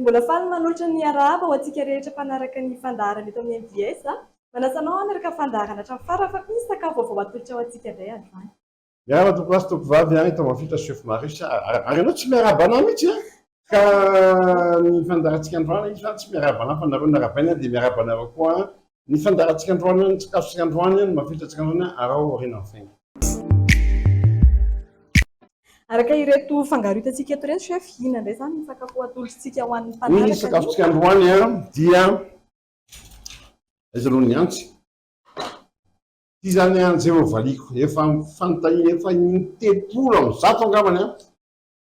Mbola faly manolotra ny arahaba ho antsika rehetra mpanaraka ny fandaharana eto amin'ny MBS. Manasanao hanaraka fandaharana hatramin'ny farany fa misy sakafo vaovao atolotra ho antsika indray androany. Miarahaba tokoasy tokovavy eto mafita chef Marisy ary ianao tsy miarahaba anao mihitsy ka ny fandaharantsika androany izy tsy miarahaba anao fa nareo narabaina dia miarahaba anareo koa ny fandaharantsika androany ny sakafosika androany ny mafitatsika androany arao oriana fainga. Araka ireto fangaro hitantsika eto ireto chef, inona indray zany ny sakafo atolotritsika ho an'ny mpanaraka? Ny sakafosika androany dia izy aloha ny antsy. Ty zany antsy efa valiko efa fanontania efa in-tepolo amin'ny zato angambany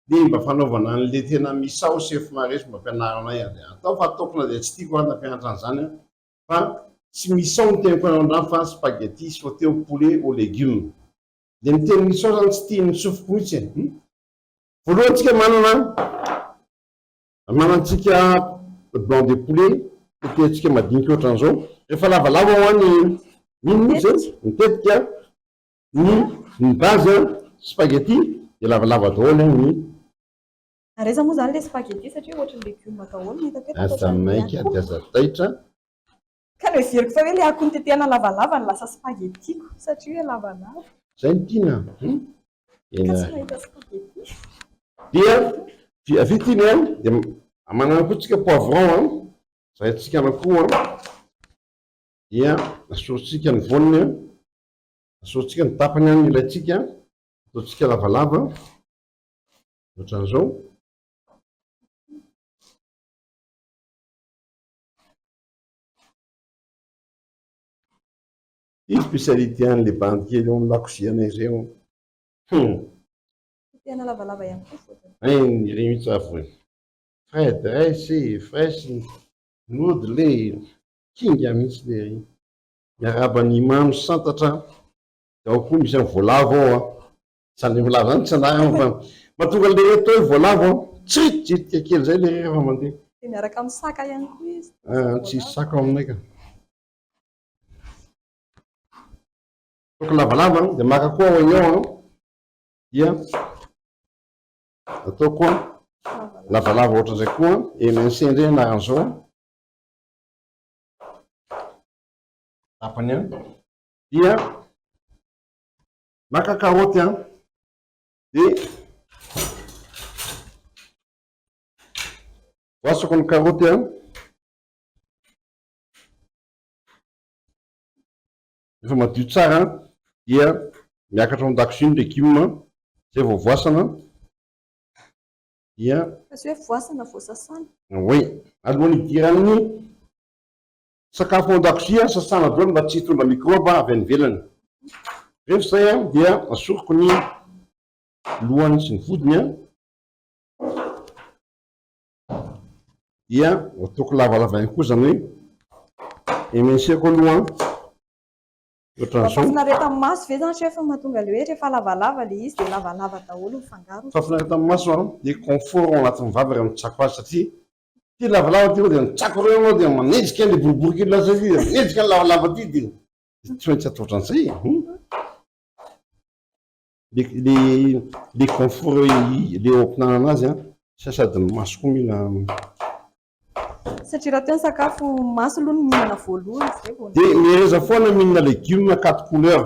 dia mba fanaovana an'le tena misao chef Marisy mba ampianaranay atao fa ataoko na dia tsy tiako nampianatra an'izany fa tsy misao ny tenako anao fa spaghetti sauté au poulet aux légumes. Dia ny teny misao zany tsy tiany tsofoko mihitsy. Voalohany tsika manantsika blanc de poulet tetehintsika madinika ohatran'izao rehefa lavalava ho any mitetika ny base spaghetti dia lavalava daholo ny Reza moa zany le spaghetti satria ohatran'ny legioma daholo asa maika dia aza taitra ka noeveriko fa hoe le akoho tetehana lavalava ny lasa spaghettiko satria hoe lavalava zay ny tiana ka tsy mahita spaghetti dia avy iny dia manana koa tsika poivron zay tsika anakoho dia asoritsika ny voniny asoritsika ny tapany any ilaitsika ataotsika lavalava ohatran'izao. Izy spécialité an'le bandy kely eo amin'ny lakozianay zay tetehana lavalava ihany koa fotony ny mihitsy avoe fred resy fresh nody le kinga mihitsy le miarabany mano santatra da ao koa misy any voalavo ao sany voalavo zany tsy anarany fa mahatonga le reto hoe voalavo tsiritritritika kely zay le rehefa mandeha dia miaraka amin'ny saka ihany koa izy tsisy saka ao aminay ka toko lavalava dia maka koa oignon dia atao koa lavalava ohatran'izay koa émincé ndray anaran'izao tapany dia maka karoty dia voasako ny karoty efa madio tsara dia miakatra ao an-dakozia ny legioma zay vao voasana dia fa hoe voasana voasasana oui alohan'ny idiran'ny sakafo ao an-dakozia sasana daholo mba tsy hitondra microbe avy any ivelany rehefa zay dia asoroko ny lohany sy ny vodiny dia ataoko lavalava ihany koa zany hoe éminceko aloha fafinareta amin'ny maso ve zany chef mahatonga le hoe rehefa lavalava le izy dia lavalava daholo ny fangaro fafinareta amin'ny maso dia confort ao anatin'ny vava rehefa mitsako azy satria ty lavalava ty dia mitsako reo anao dia manenjika le boribory kely lasa izy manenjika ny lavalava ty dia tsy maintsy atao ohatran'izay le confort le ampihinanana azy sady ny maso koa mila satria raha teo ny sakafo maso aloha no mihinana voalohany zay vao dia mihereza foana mihinana legioma 4 couleur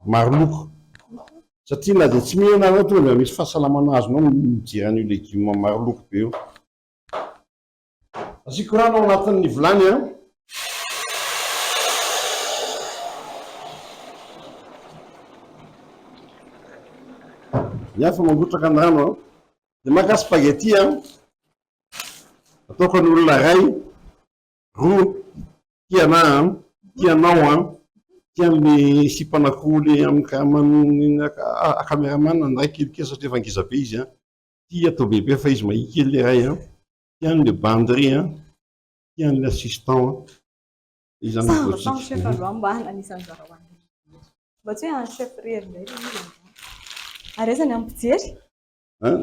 maro loko satria na dia tsy mihinana anao tonga dia misy fahasalamana azonao mijery an'io legioma maro loko be io. Asiako rano ao anatin'ny vilany miafa mangotraka ny rano dia maka spaghetti ataoko ny olona ray roa tianao tian'le sipan'akoho le amin'ny caméraman ndray kelikely satria efa ngeza be izy tia atao bebe fa izy mahia kely le ray tian'le banderie tian'le assistant izy zany chef androany mba anisan'ny zarahoany mba tsy hoe any chef rery indray le izy ary aizany amin'ny mpijery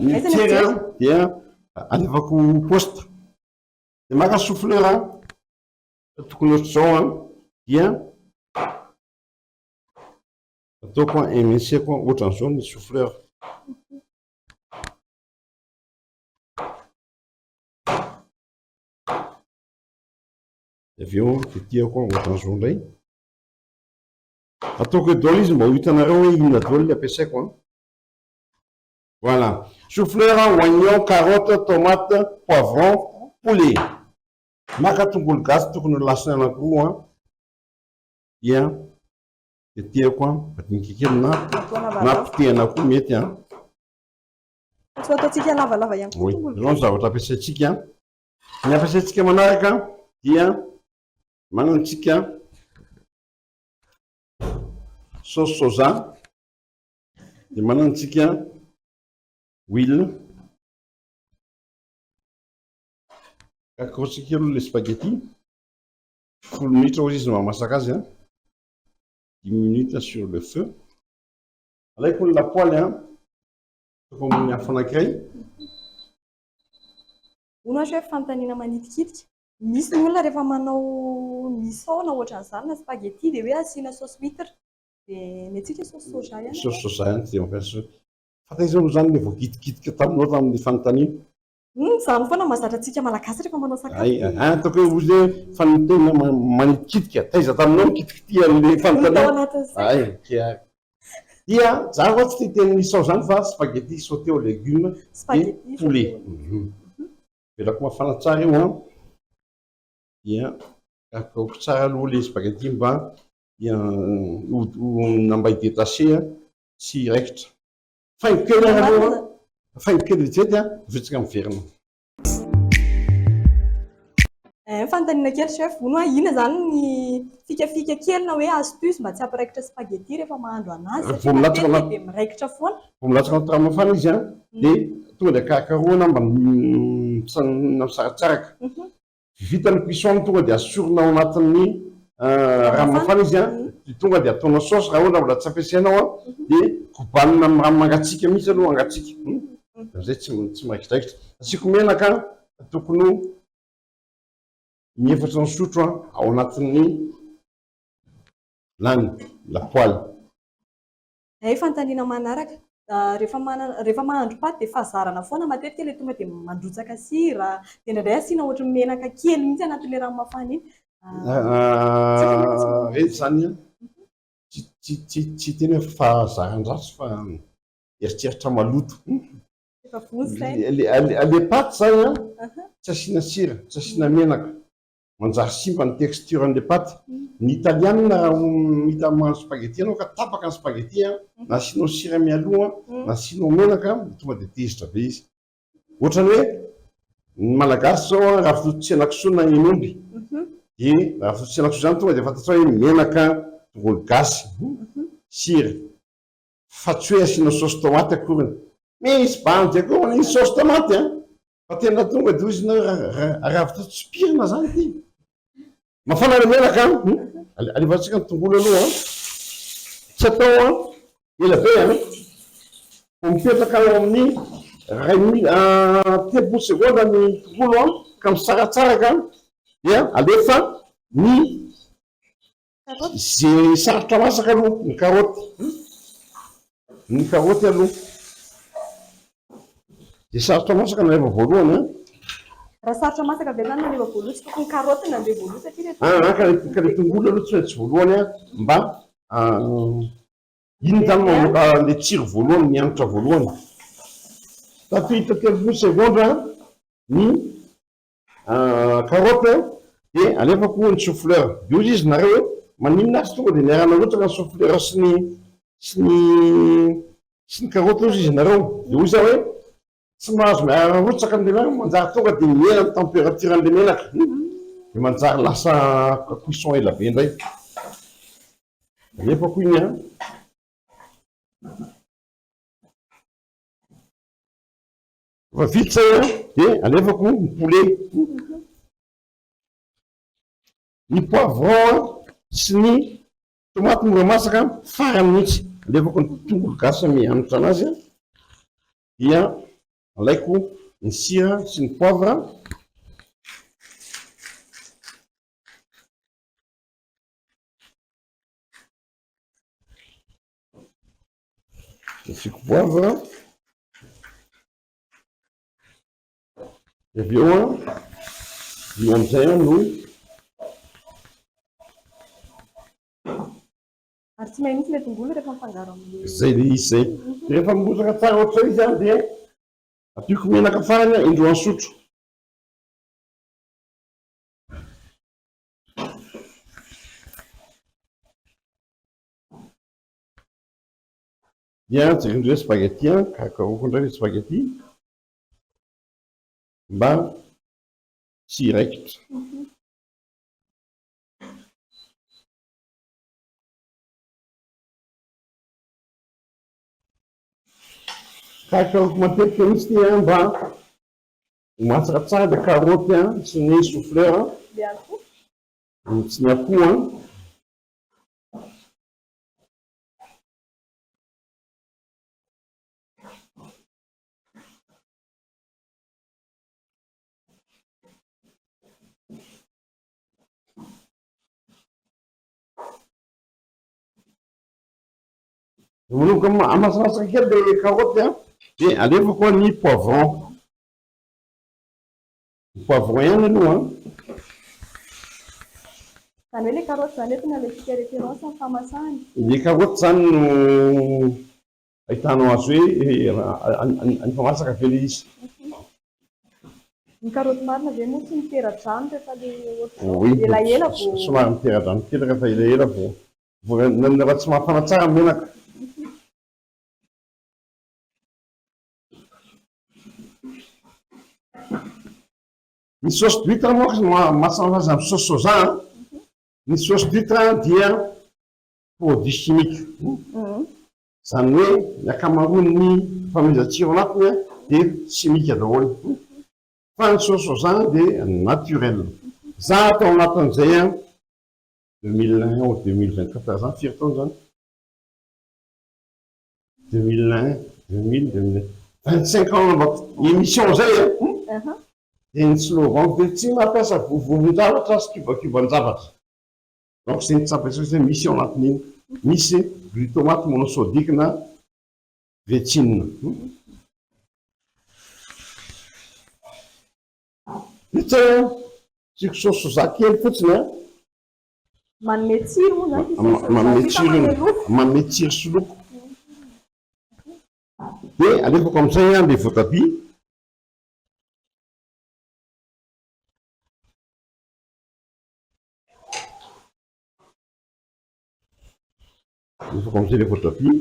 ny fijery dia alevako poste dia maka souffleur tokony ohatr'izao dia ataoko éminceko ohatran'izao ny souffleur avy eo tetiako ohatran'izao indray ataoko edaola izy mba ho hitanareo hoe inona daoly le ampiasaiko a. Voilà, chou-fleur, oignon, carotte, tomate, poivron, poulet. Maka tongolo gasy tokony ho lasiny anankiroa a dia tetehako a madinikikely na potehana koa mety a. So ataontsika lavalava ihany koa Oui, tongolo izao ny zavatra ampiasaintsika. Ny ampiasaintsika manaraka dia manantsika sauce soja, dia manantsika huile, kakotsika aloha le spaghetti 10 minutes ozy izy mamasaka azy a, 10 minutes sur le feu. Alaiko ny lapoaly a, ataoko amin'ny afo anankiray. Ono hoe fanontaniana manitikitika. Misy ny olona rehefa manao misao na ohatran'izany na spaghetti dia hoe asiana sauce huître. Dia ny antsika sauce soja ihany. Sauce soja ihany dia mampiasa. Fataizao zany le vao kitikitika taminao tamin'ny fanontaniana. Izany foana mahazatra antsika malagasy rehefa manao sakafo. Ataoko hoe ozy hoe fanontaniana manitikitika. Taiza taminao mikitikity an'ilay fanontaniana. Dia za ohatsy tetehany misao zany fa spaghetti sauté aux légumes et poulet. Velako mafana tsara io a, dia kapokapohiko tsara aloha le spaghetti mba dia namba hidetaché sy raikitra. Faingo kely aloha, faingo kely vitsety a, vitsika miverina. Fanontaniana kely chef, ono ina zany ny fikafika kely na hoe astuce mba tsy hampiraikitra spaghetti rehefa mahandro anazy satria dia miraikitra foana. Vao milatsaka anaty rano mafana izy a, dia tonga dia karokarohana mba misaratsaraka. Vita ny cuisson tonga dia asorina ao anatin'ny rano mafana izy a, tonga dia ataonao saosy raha ohatra mbola tsy ampiasainao a, dia kobanina amin'ny rano mangatsiaka mihitsy aloha mangatsiaka. Amizay tsy miraikitra. Asiako menaka tokony ny efatra ny sotro ao anatin'ny lapoaly. Fanontaniana manaraka. Rehefa mahandro paty dia fazarana foana matetika ilay tonga dia mandrotsaka sira, dia indraindray asiana ohatry ny menaka kely mihitsy anatin'ilay rano mafana iny. Rehetra zany a, tsy tena hoe fahazaran-dratsy fa eritreritra maloto. Le paty zany a, tsy asiana sira, tsy asiana menaka, manjary simba ny texture an'ilay paty. Ny italiana hita mahandro spaghetti anao ka tapaka ny spaghetti a, na asianao sira mialoha, na asianao menaka, tonga dia tezitra be izy. Ohatrany hoe ny malagasy zao a, raha fototsy henan-kisoa na hen'omby, dia raha fototsy henan-kisoa zany tonga dia fantatrao hoe menaka, tongolo gasy, sira, fa tsy hoe asiana saosy tomate akoriny. Misy bandy akoa ny saosy tomate a, fa tena tonga dia izy raha fototsy-pirina zany ity. Mafana le menaka, alevantsika ny tongolo aloha, tsy atao ela be a, mipetraka ao amin'ny 3 seconde ny tongolo ka misaratsaraka, dia alefa ny izay sarotra masaka aloha, ny karoty. Ny karoty aloha. Dia sarotra masaka na alefa voalohany a. Raha sarotra masaka be zany naleva voalohany, tsy tokony karoty nandeha voalohany satria ka le tongolo aloha tsy maintsy voalohany a, mba iny zany mamoaka le tsiro voalohany, mianitra voalohany. Tatohita 3 seconde ny karoty dia alefako ny chou-fleur. Dia ozy izy nareo hoe maninona azy tonga dia niarana rotsaka ny chou-fleur sy ny karoty ozy izy nareo. Dia ozy hoe tsy mahazo miarana rotsaka an'ilay menaka, manjary tonga dia miena ny température an'ilay menaka, dia manjary lasa cuisson ela be indray. Alefako iny a. Fa vita zay a, dia alefako ny poulet, ny poivron sy ny tomaty mora masaka farany mihitsy. Alefako ny tongolo gasy mianitra anazy a, dia alaiko ny sira sy ny poivre, asiko poivre, avy eo a, io amizay no Tsy may mihitsy ilay tongolo rehefa mifangaro amin'ilay zay le izy zay. Rehefa mibosaka tsara ohatray izy a dia ampiako menaka farany a indroany sotro. Dia jerindreo spaghetti a karakaroko indray le spaghetti mba tsy hiraikitra. Karakaroko matetika mihitsy ty a mba ho masaka tsara le karaoty a sy ny chou-fleur a, le akoho. sy ny akoho a. Manoka amasamasaka kely le karaoty a dia alefako ny poivron. Ny poivron ihany aloha a. Zany hoe le karaoty zany eto nalefika référence amin'ny famasahany. Le karaoty zany no ahitanao azy hoe efa masaka ve le izy. Ny karaoty marina ve moa tsy mitera-drano rehefa le Oui, elaela vao somary mitera-drano kely rehefa elaela vao raha tsy mafana tsara ny menaka. Ny sauce d'huître moa mahasamihafa amin'ny sauce soja. Ny sauce d'huître dia produit chimique. Zany hoe ny ankamaroan'ny fanomezan-tsiro anatiny dia chimique daholo. Fa ny sauce soja dia naturel. Za tao anatin'izay a 2001 ou 2024 zany firy taona zany 2001 2000 25 ans nambako émission zay a. Dia ny slogan dia tsy mampiasa vovon-javatra sy kibakiban-javatra. Donc c'est ny tsapaisa misy ao anatin'iny. Misy glutamate monosodique na vetine. Ita tsiko sauce soja kely fotsiny a. manome tsiro moa zany manome tsiro sy loko. Dia alefako amin'izay a le voatabia. Alefako amin'izay le voatabia.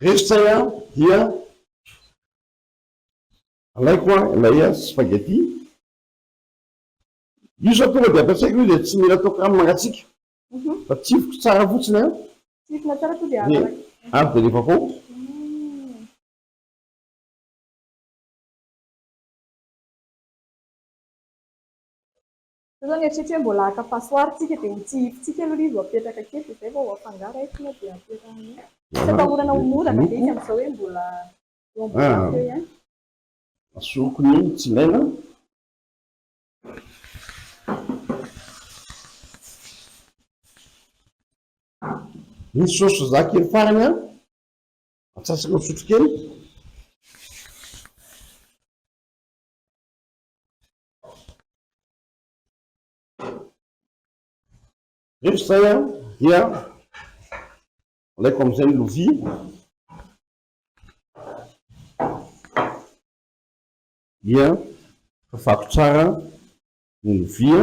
Rehefa zay a dia alaiko a ilay spaghetti. Io zao tonga dia ampiasaiko io dia tsy mila ataoko rano mangatsiaka. Fa tsifiko tsara fotsiny a. tsifina tsara to dia araka. Ary dia alefako. Zao ny eritreritry hoe mbola haka pasoara tsika dia mitsihifitsika aloha izy apetraka kely dia izay vao afangaro ahitsina dia apetrahana. Tsy atahorana ho moraka dia izy amin'izao hoe mbola eo ambony eo ihany. Asoroko ny tsy ilaina. Ny sauce soja kely farany a atsasaka sotro kely. Rehefa zay a dia alaiko amin'izay ny lovia. Dia fafako tsara ny lovia.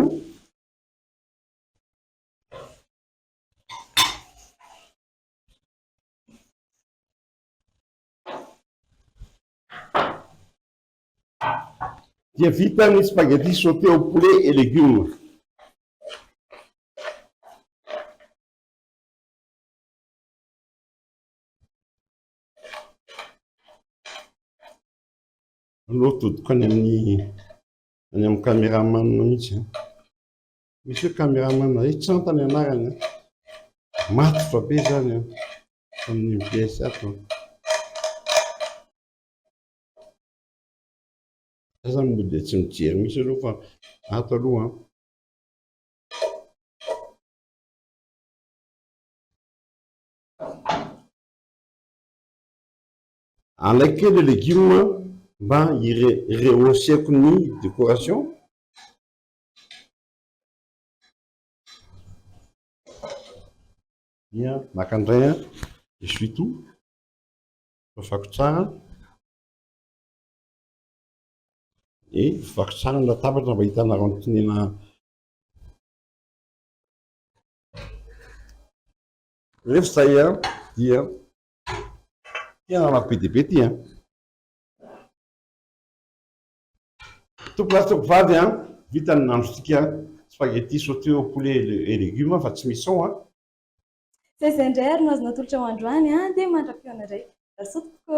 Dia vita ny spaghetti sauté au poulet et légumes. Aloha todiko any amin'ny caméraman mihitsy. Misy hoe caméraman tsantany anarany matotra be zany amin'ny MPS ato. Za zany mbola dia tsy mijery misy aloha fa ato aloha. Alaiko kely le légume mba irehausseko ny décoration. Dia maka indray a essuie tout fafako tsara e fafako tsara ny latabatra mba hitana rano tinena rehefa zay a dia tena raha be dia be ty a tompolasitoko vavy a vita ny nandrosika spaghetti sauté au poulet et légumes fa tsy misy ao a Zay indray ary no azonao tolotra ho androany dia mandra-piona indray. Asotoko.